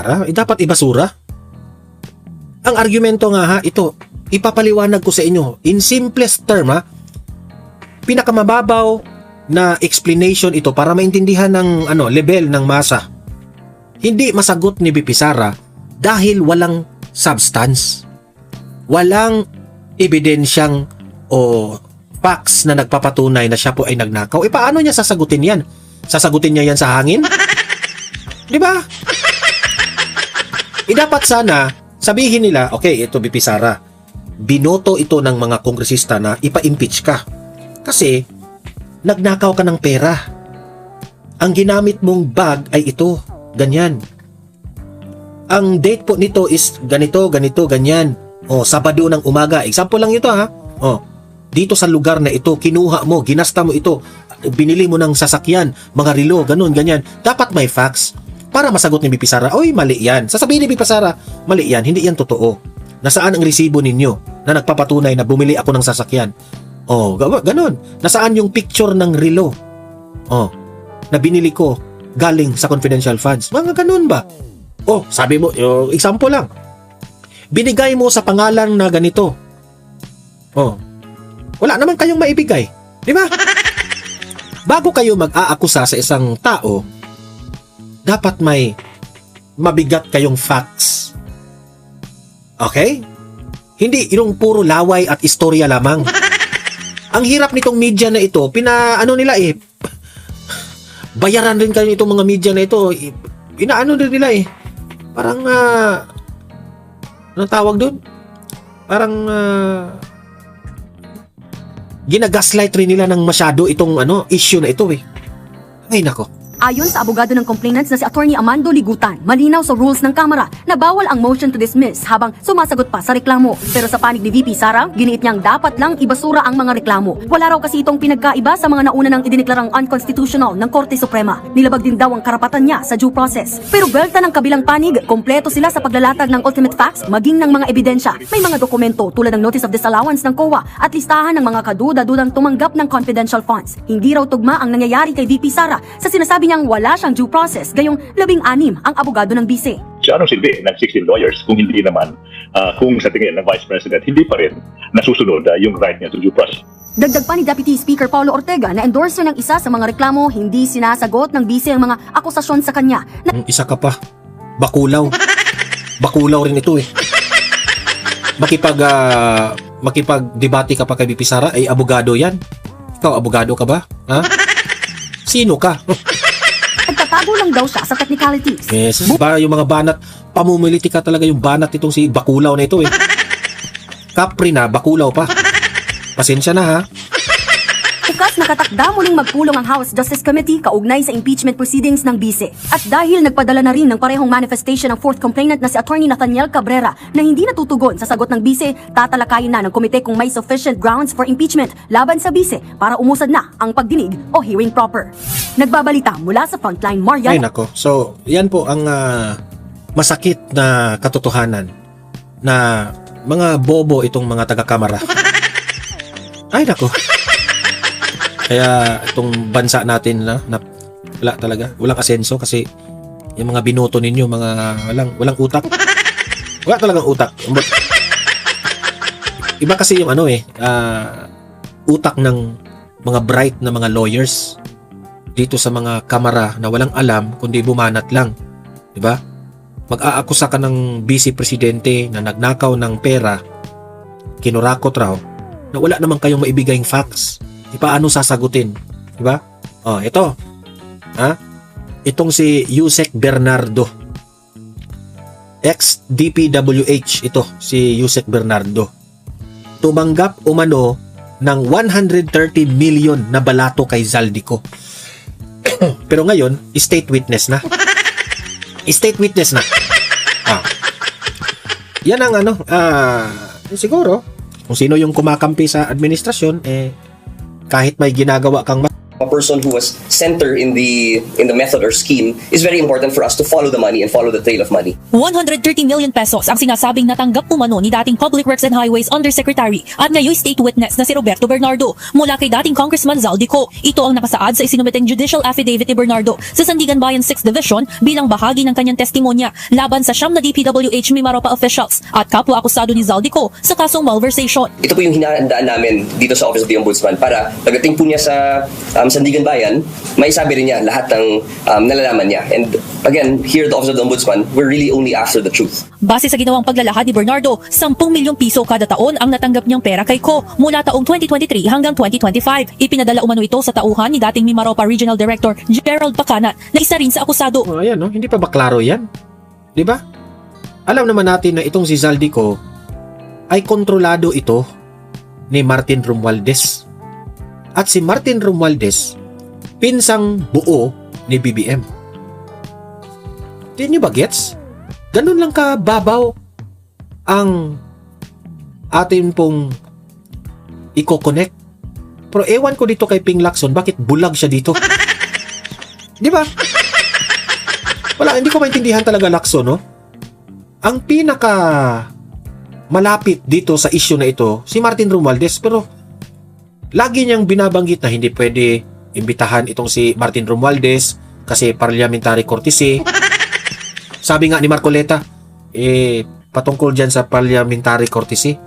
Sara? Dapat ibasura? Ang argumento nga ha, ito, ipapaliwanag ko sa inyo. In simplest term ha, pinakamababaw na explanation ito para maintindihan ng level ng masa. Hindi masagot ni BP Sara dahil walang substance. Walang ebidensyang o facts na nagpapatunay na siya po ay nagnakaw. Paano niya sasagutin yan? Sasagutin niya yan sa hangin? Di ba? Dapat sana sabihin nila, okay, ito BP Sara, binoto ito ng mga kongresista na ipa-impeach ka. Kasi, nagnakaw ka ng pera. Ang ginamit mong bag ay ito, ganyan. Ang date po nito is ganito, ganyan. Sabado ng umaga. Example lang ito ha. Dito sa lugar na ito, kinuha mo, ginasta mo ito, binili mo ng sasakyan, mga relo, ganyan. Dapat may facts. Para masagot ni BP Sara, oy, mali yan. Sasabihin ni BP Sara, mali yan, hindi yan totoo. Nasaan ang resibo ninyo na nagpapatunay na bumili ako ng sasakyan? Ganun. Nasaan yung picture ng relo? Na binili ko galing sa confidential funds. Mga ganun ba? Sabi mo, example lang. Binigay mo sa pangalan na ganito. Wala naman kayong maibigay. Di ba? Bago kayo mag-aakusa sa isang tao, dapat may mabigat kayong facts. Okay? Hindi yung puro laway at istorya lamang. Ang hirap nitong media na ito, bayaran rin kayo itong mga media na ito. Inaano din nila parang, anong tawag doon? Parang, ginagaslight rin nila ng masyado itong issue na ito Ay nako. Ayon sa abogado ng complainants na si Attorney Amando Ligutan, malinaw sa rules ng Kamara na bawal ang motion to dismiss habang sumasagot pa sa reklamo. Pero sa panig ni VP Sara, giniit niyang dapat lang ibasura ang mga reklamo. Wala raw kasi itong pinagkaiba sa mga nauna nang idineklarang unconstitutional ng Korte Suprema. Nilabag din daw ang karapatan niya sa due process. Pero belta ng kabilang panig, kompleto sila sa paglalatag ng ultimate facts maging ng mga ebidensya. May mga dokumento tulad ng Notice of Disallowance ng COA at listahan ng mga kaduda-dudang tumanggap ng confidential funds. Hindi raw tugma ang nangyayari kay VP Sara sa sinasabi niyang wala siyang due process, gayong 16 ang abogado ng bise. So anong silbi ng 16 lawyers kung hindi naman, kung sa tingin ng Vice President, hindi pa rin nasusunod yung right niya to due process. Dagdag pa ni Deputy Speaker Paulo Ortega na endorser ng isa sa mga reklamo, hindi sinasagot ng bise ang mga akusasyon sa kanya. Isa ka pa, bakulaw. Bakulaw rin ito Makipag-debate ka pa kay BP Sara, ay abogado yan. Ikaw, abogado ka ba? Ha? Sino ka? Nagtatago lang daw siya sa technicalities. Yes, yung mga banat, pamumiliti ka talaga yung banat itong si bakulaw na ito Kapri na, bakulaw pa. Pasensya na ha. Bukas nakatakda muling magpulong ang House Justice Committee kaugnay sa impeachment proceedings ng bise. At dahil nagpadala na rin ng parehong manifestation ng fourth complainant na si Attorney Nathaniel Cabrera na hindi natutugon sa sagot ng bise, tatalakayin na ng komite kung may sufficient grounds for impeachment laban sa bise para umusad na ang pagdinig o hearing proper. Nagbabalita mula sa Frontline, Marian. Ay nako, so yan po ang masakit na katotohanan na mga bobo itong mga taga-kamara. Ay nako. Kaya itong bansa natin na wala talaga, walang asenso kasi yung mga binoto ninyo, mga walang utak. Wala talagang utak. Iba kasi yung utak ng mga bright na mga lawyers dito sa mga kamara na walang alam kundi bumanat lang. 'Di ba? Mag-aakusa ka ng vice presidente na nagnakaw ng pera, kinurakot raw, na wala naman kayong maibigayng facts. Paano sasagutin? Diba? Ito. Itong si Yusek Bernardo. Ex-DPWH ito, si Yusek Bernardo. Tumanggap umano ng 130 million na balato kay Zaldico. Pero ngayon, state witness na. State witness na. Yan ang siguro, kung sino yung kumakampi sa administrasyon, kahit may ginagawa kang A person who was center in the method or scheme is very important for us to follow the money and follow the trail of money. 130 million pesos ang sinasabing natanggap umano ni dating Public Works and Highways Undersecretary at ngayon state witness na si Roberto Bernardo mula kay dating Congressman Zaldico. Ito ang nakasaad sa isinumiteng judicial affidavit ni Bernardo sa Sandigan Bayan 6th Division bilang bahagi ng kanyang testimonya laban sa siyam na DPWH Mimaropa officials at kapwa akusado ni Zaldico sa kasong malversation. Ito po yung hinahandaan namin dito sa Office of the Ombudsman para pagdating po niya sa Sandigan Bayan, may sabi rin niya lahat ng nalalaman niya. And again, here at the Office of the Ombudsman, we're really only after the truth. Base sa ginawang paglalahad ni Bernardo, 10 milyong piso kada taon ang natanggap niyang pera kay Ko mula taong 2023 hanggang 2025. Ipinadala umano ito sa tauhan ni dating Mimaropa Regional Director Gerald Pacanat na isa rin sa akusado. Oh, ayan, no? Hindi pa ba klaro yan? Di ba? Alam naman natin na itong si Zaldico ay kontrolado ito ni Martin Romualdez. At si Martin Romualdez, pinsang buo ni BBM. Di nyo ba gets? Ganun lang kababaw ang atin pong i-connect. Pero ewan ko dito kay Ping Lacson, bakit bulag siya dito? Di ba? Wala, hindi ko maintindihan talaga Lacson, no? Ang pinaka malapit dito sa issue na ito, si Martin Romualdez, pero lagi niyang binabanggit na hindi pwede imbitahan itong si Martin Romualdez kasi parliamentary courtesy. Sabi nga ni Marcoleta, patungkol dyan sa parliamentary courtesy,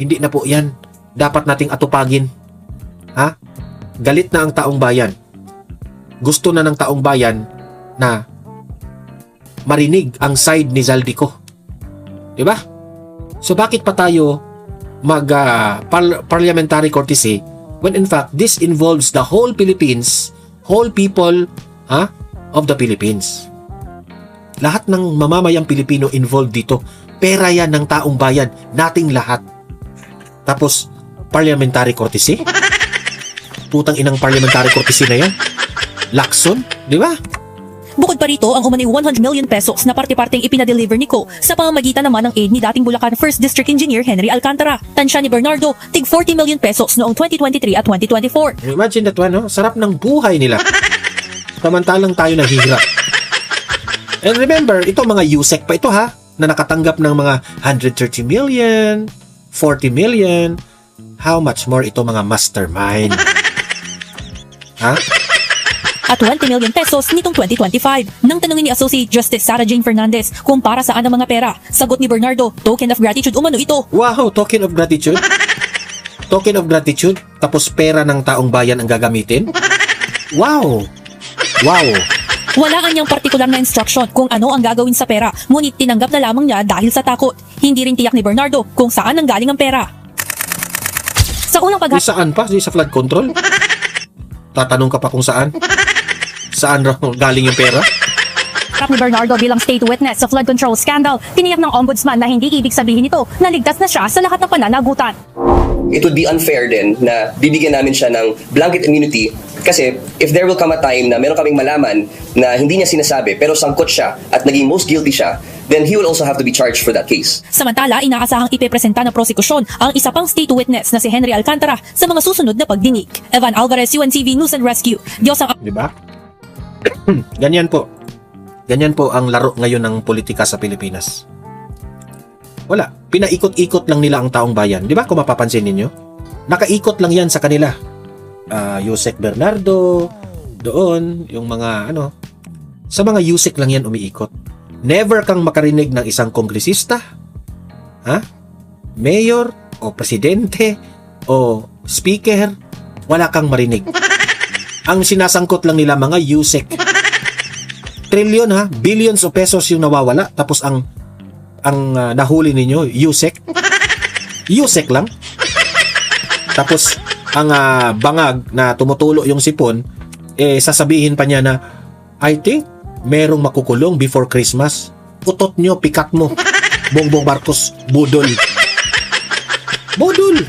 hindi na po yan. Dapat nating atupagin. Ha? Galit na ang taong bayan. Gusto na ng taong bayan na marinig ang side ni Zaldico. Diba? So bakit pa tayo parliamentary courtesy when in fact this involves the whole Philippines, whole people of the Philippines. Lahat ng mamamayang Pilipino involved dito. Pera yan ng taong bayan, nating lahat. Tapos parliamentary courtesy? Putang inang parliamentary courtesy na yan. Lacson, di ba? Bukod pa rito, ang umano'y 100 million pesos na parte-parteng ipinadeliver ni Ko sa pamamagitan naman ng aid ni dating Bulacan 1st District Engineer Henry Alcantara. Tansya ni Bernardo, tig 40 million pesos noong 2023 at 2024. Imagine that one, no? Sarap ng buhay nila. Samantalang tayo naghihirap. And remember, ito mga USEC pa ito ha, na nakatanggap ng mga 130 million, 40 million. How much more ito mga mastermind? Ha? At 20 million pesos nitong 2025. Nang tanungin ni Associate Justice Sarah Jane Fernandez kung para saan ang mga pera, sagot ni Bernardo, token of gratitude umano ito. Wow, token of gratitude? Token of gratitude? Tapos pera ng taong bayan ang gagamitin? Wow! Wow! Wala anyang partikular na instruction kung ano ang gagawin sa pera, ngunit tinanggap na lamang niya dahil sa takot. Hindi rin tiyak ni Bernardo kung saan ang galing ang pera. Sa unang Di saan pa? Di sa flood control? Tatanong ka pa kung saan? Saan raw galing yung pera? Harap ni Bernardo bilang state witness sa flood control scandal, tiniyak ng ombudsman na hindi ibig sabihin nito na ligtas na siya sa lahat ng pananagutan. It would be unfair din na bibigyan namin siya ng blanket immunity kasi if there will come a time na meron kaming malaman na hindi niya sinasabi pero sangkot siya at naging most guilty siya, then he will also have to be charged for that case. Samantala, inaasahang ipepresenta ng prosekusyon ang isa pang state witness na si Henry Alcantara sa mga susunod na pagdinig. Evan Alvarez, UNTV News and Rescue. Diyos ang... Di ba? Ganyan po. Ganyan po ang laro ngayon ng politika sa Pilipinas. Wala. Pinaikot-ikot lang nila ang taong bayan. Di ba kung mapapansin ninyo? Nakaikot lang yan sa kanila. Yusek Bernardo, doon, yung mga sa mga Yusek lang yan umiikot. Never kang makarinig ng isang kongresista, mayor, o presidente, o speaker, wala kang marinig. Ang sinasangkot lang nila mga Yusek. Trillion billions of pesos yung nawawala, tapos ang nahuli ninyo, Yusek. Yusek lang. Tapos ang bangag na tumutulo yung sipon, sasabihin pa niya na, I think merong makukulong before Christmas. Utot nyo, pikat mo. Bongbong Marcos, budol. Budol!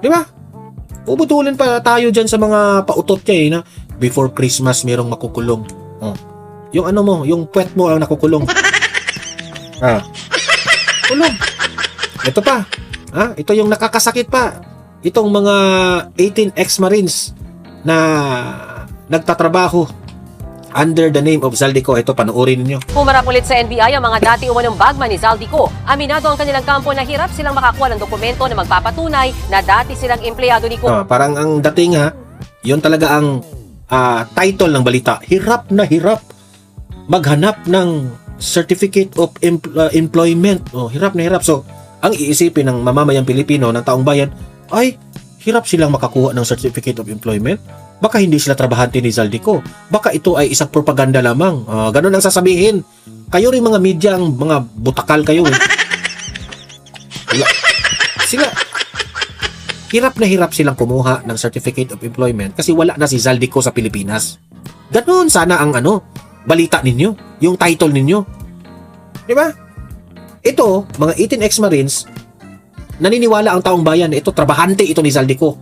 Di ba? Ubutulin pa tayo dyan sa mga pautot niya na before Christmas merong makukulong. Yung yung puwet mo ang nakukulong. Kulong. Ito pa. Ito yung nakakasakit pa. Itong mga 18 ex-marines na nagtatrabaho under the name of Zaldico. Ito, panoorin niyo. Pumarap ulit sa NBI ang mga dati umanong bagman ni Zaldico. Aminado ang kanilang kampo na hirap silang makakuha ng dokumento na magpapatunay na dati silang empleyado ni Ko. Parang ang dating yun talaga ang title ng balita. Hirap na hirap maghanap ng Certificate of Employment. Hirap na hirap. So, ang iisipin ng mamamayang Pilipino, ng taong bayan, ay hirap silang makakuha ng Certificate of Employment. Baka hindi sila trabahante ni Zaldico. Baka ito ay isang propaganda lamang. Ganun ang sasabihin. Kayo rin mga media, ang mga butakal kayo. Sila, hirap na hirap silang kumuha ng Certificate of Employment kasi wala na si Zaldico sa Pilipinas. Ganun sana ang balita ninyo, yung title ninyo. Di ba? Ito, mga 18 ex-Marines, naniniwala ang taong bayan, ito, trabahante ito ni Zaldico.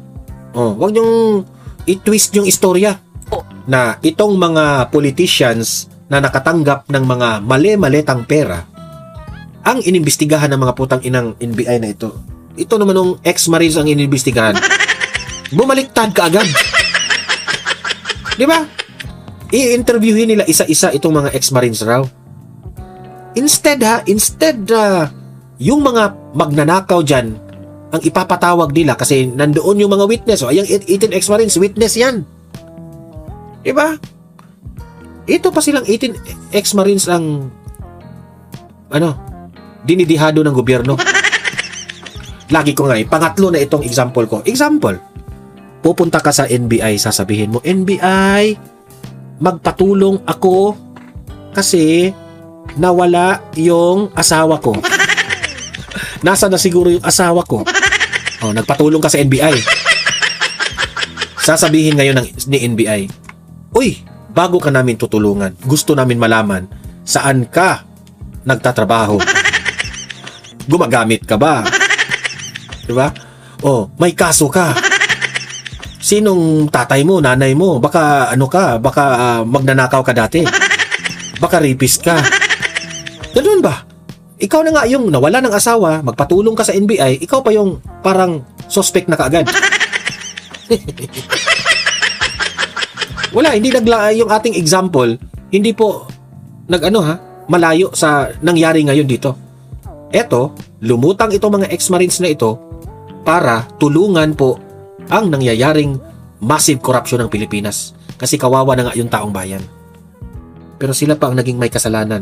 Huwag niyong i-twist yung istorya na itong mga politicians na nakatanggap ng mga mali-maletang pera ang inimbestigahan ng mga putang inang NBI na ito. Ito naman ng ex-Marines ang inimbestigahan. Bumaliktad ka agad. Di ba? I-interviewin nila isa-isa itong mga ex-Marines raw. Instead yung mga magnanakaw dyan ang ipapatawag nila kasi nandoon yung mga witness. Ayang 18 ex-Marines, witness yan. Diba? Ito pa silang 18 ex-Marines ang dinidihado ng gobyerno. Lagi ko nga pangatlo na itong example ko. Example, pupunta ka sa NBI, sasabihin mo, NBI, magpatulong ako kasi nawala yung asawa ko. Nasa na siguro yung asawa ko. Nagpatulong ka sa NBI. Sasabihin ngayon ni NBI, uy, bago ka namin tutulungan, gusto namin malaman saan ka nagtatrabaho. Gumagamit ka ba? Diba? May kaso ka. Sinong tatay mo, nanay mo? Baka magnanakaw ka dati. Baka rapist ka. Ganun ba? Ikaw na nga yung nawala ng asawa, magpatulong ka sa NBI, ikaw pa yung parang suspect na kaagad. Wala, hindi yung ating example, hindi po malayo sa nangyari ngayon dito. Eto, lumutang itong mga ex-Marines na ito para tulungan po ang nangyayaring massive corruption ng Pilipinas. Kasi kawawa na nga yung taong bayan. Pero sila pa ang naging may kasalanan.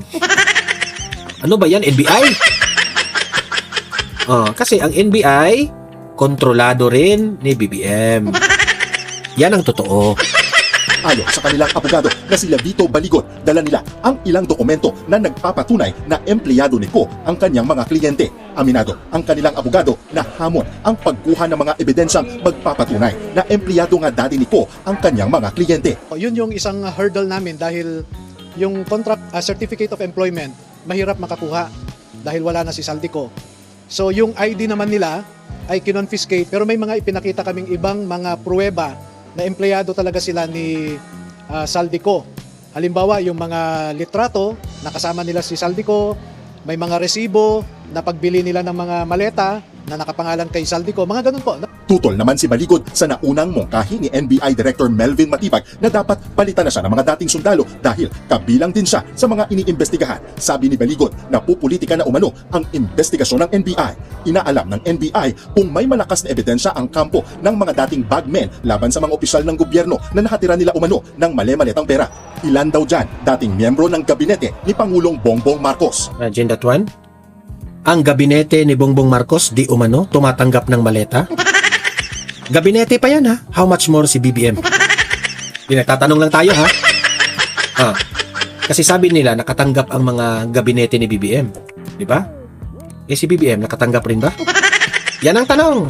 Ano ba yan, NBI? Kasi ang NBI, kontrolado rin ni BBM. Yan ang totoo. Ayon sa kanilang abogado na sila Vito Baligot, dala nila ang ilang dokumento na nagpapatunay na empleyado ni Ko ang kanyang mga kliyente. Aminado ang kanilang abogado na hamon ang pagkuha ng mga ebidensyang magpapatunay na empleyado nga dati ni Ko ang kanyang mga kliyente. Yun yung isang hurdle namin dahil yung contract certificate of employment mahirap makakuha dahil wala na si Zaldico. So yung ID naman nila ay kinonfiscate pero may mga ipinakita kaming ibang mga pruweba na empleyado talaga sila ni Zaldico. Halimbawa yung mga litrato na kasama nila si Zaldico, may mga resibo na pagbili nila ng mga maleta na nakapangalan kay Zaldico, mga ganun po. Tutol naman si Baligod sa naunang mungkahi ni NBI Director Melvin Matibag na dapat palitan na siya ng mga dating sundalo dahil kabilang din siya sa mga iniimbestigahan. Sabi ni Baligod na pupulitika na umano ang investigasyon ng NBI. Inaalam ng NBI kung may malakas na ebidensya ang kampo ng mga dating bagmen laban sa mga opisyal ng gobyerno na nakatira nila umano ng mali-maletang pera. Ilan daw dyan dating miyembro ng gabinete ni Pangulong Bongbong Marcos. Imagine that one? Ang gabinete ni Bongbong Marcos di umano tumatanggap ng maleta? Gabinete pa yan, ha? How much more si BBM? Pinagtatanong lang tayo, ha? Kasi sabi nila nakatanggap ang mga gabinete ni BBM. Di ba? Si BBM nakatanggap rin ba? Yan ang tanong.